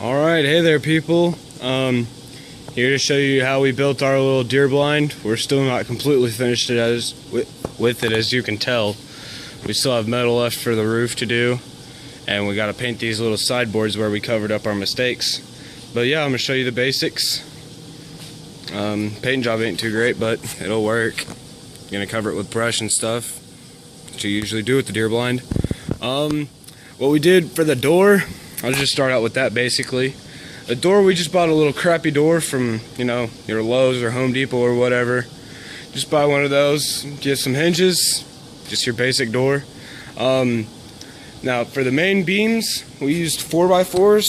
Alright, hey there people. Here to show you how we built our little deer blind. We're still not completely finished with it, as you can tell. We still have metal left for the roof to do, and we gotta paint these little sideboards where we covered up our mistakes. But yeah, I'm gonna show you the basics. Paint job ain't too great, but it'll work. Gonna cover it with brush and stuff, which you usually do with the deer blind. What we did for the door, I'll just start out with that basically. The door, we just bought a little crappy door from, your Lowe's or Home Depot or whatever. Just buy one of those, get some hinges, just your basic door. Now for the main beams, we used 4x4s.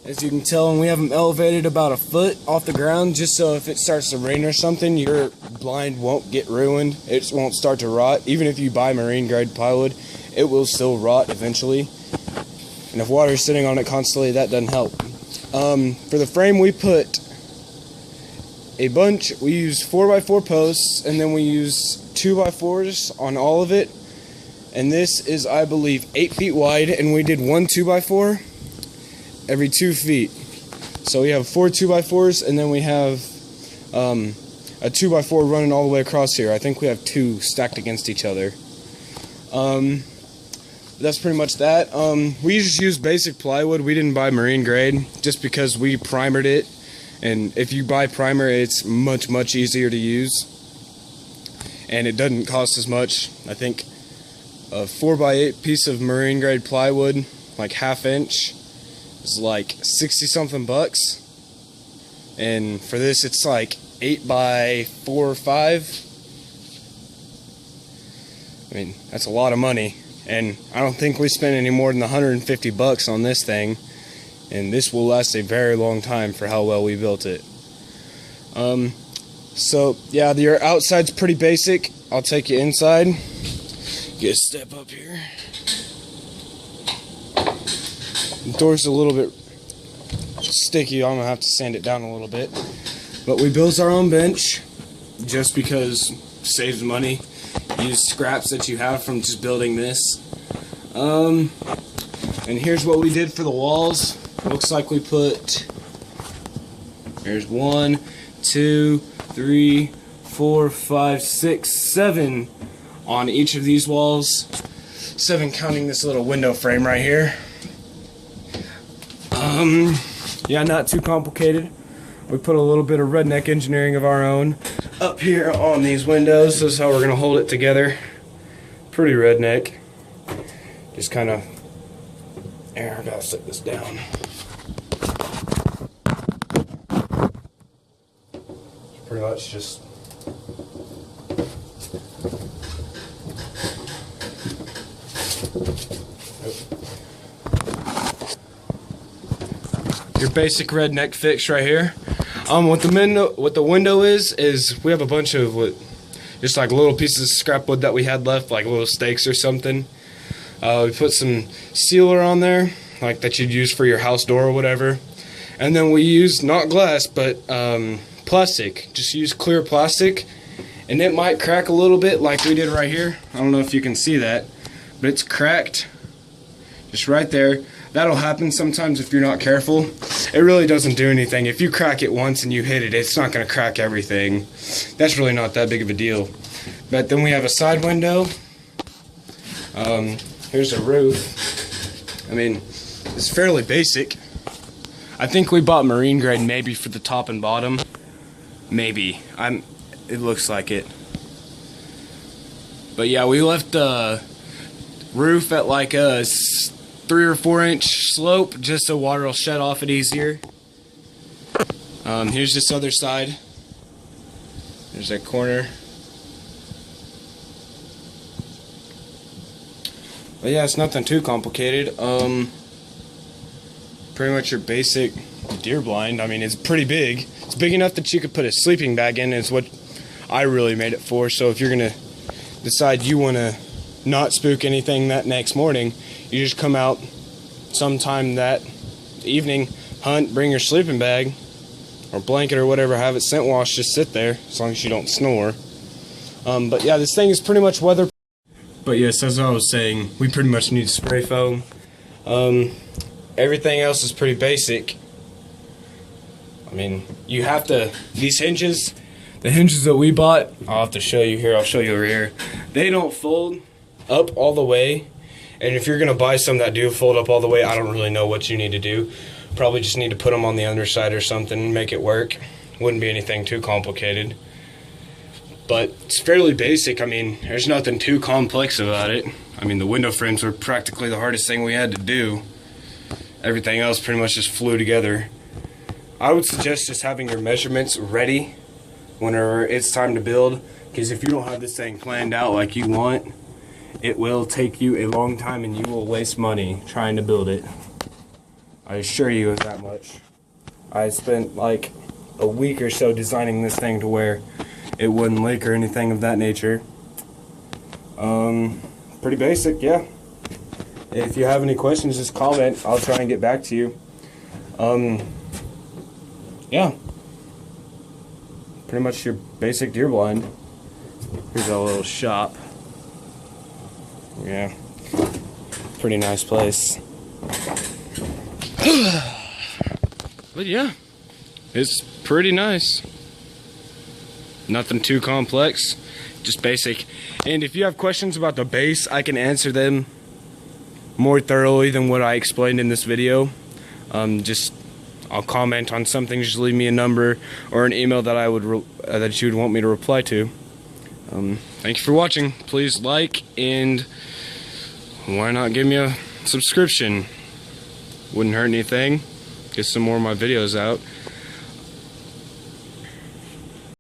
As you can tell, and we have them elevated about a foot off the ground, just so if it starts to rain or something, your blind won't get ruined. It won't start to rot. Even if you buy marine grade plywood, it will still rot eventually. And if water is sitting on it constantly, that doesn't help. For the frame, we put a bunch. We used 4x4 posts, and then we used 2x4s on all of it. And this is, I believe, 8 feet wide, and we did one 2x4 every 2 feet. So we have 4 2x4s, and then we have a 2x4 running all the way across here. I think we have 2 stacked against each other. That's pretty much that. We just used basic plywood. We didn't buy marine grade just because we primered it, and if you buy primer, it's much easier to use, and it doesn't cost as much. I think a 4x8 piece of marine grade plywood, like 1/2 inch, is like 60 something bucks, and for this it's like 8x4 or 5. I mean, that's a lot of money. And I don't think we spent any more than 150 bucks on this thing, and this will last a very long time for how well we built it. So yeah, your outside's pretty basic. I'll take you inside. Get a step up here. The door's a little bit sticky. I'm gonna have to sand it down a little bit. But we built our own bench just because it saves money. Use scraps that you have from just building this. And here's what we did for the walls. Looks like we put, there's 1, 2, 3, 4, 5, 6, 7 on each of these walls. 7 counting this little window frame right here. Yeah, not too complicated. We put a little bit of redneck engineering of our own up here on these windows. This is how we're going to hold it together. Pretty redneck. Just kind of, I gotta set this down. Pretty much just your basic redneck fix right here. What the window is we have a bunch of just like little pieces of scrap wood that we had left, like little stakes or something. We put some sealer on there, like that you'd use for your house door or whatever. And then we used not glass, but plastic. Just use clear plastic, and it might crack a little bit, like we did right here. I don't know if you can see that, but it's cracked, just right there. That'll happen sometimes if you're not careful. It really doesn't do anything. If you crack it once and you hit it, it's not going to crack everything. That's really not that big of a deal. But then we have a side window. Here's a roof. I mean, it's fairly basic. I think we bought marine grade maybe for the top and bottom. Maybe. It looks like it. But yeah, we left the roof at like a 3 or 4 inch slope just so water will shed off it easier. Here's this other side. There's that corner. But yeah, it's nothing too complicated. Pretty much your basic deer blind. I mean, it's pretty big. It's big enough that you could put a sleeping bag in, is what I really made it for. So if you're gonna decide you want to not spook anything that next morning, you just come out sometime that evening, hunt, bring your sleeping bag or blanket or whatever, have it scent washed, just sit there as long as you don't snore. But yeah, this thing is pretty much weather. But yes, as I was saying, we pretty much need spray foam. everything else is pretty basic. I mean, you have to, these hinges, the hinges that we bought, I'll have to show you here, I'll show you over here. They don't fold up all the way. And if you're going to buy some that do fold up all the way, I don't really know what you need to do. Probably just need to put them on the underside or something, make it work. Wouldn't be anything too complicated. But it's fairly basic. I mean, there's nothing too complex about it. I mean, the window frames were practically the hardest thing we had to do. Everything else pretty much just flew together. I would suggest just having your measurements ready whenever it's time to build, because if you don't have this thing planned out like you want, it will take you a long time and you will waste money trying to build it. I assure you of that much. I spent like a week or so designing this thing to where it wouldn't leak or anything of that nature. Pretty basic, yeah. If you have any questions, just comment. I'll try and get back to you. Yeah. Pretty much your basic deer blind. Here's our little shop. Yeah. Pretty nice place. But yeah, it's pretty nice. Nothing too complex, just basic. And if you have questions about the base, I can answer them more thoroughly than what I explained in this video. I'll comment on something. Just leave me a number or an email that that you would want me to reply to. Thank you for watching. Please like, and why not give me a subscription? Wouldn't hurt anything. Get some more of my videos out.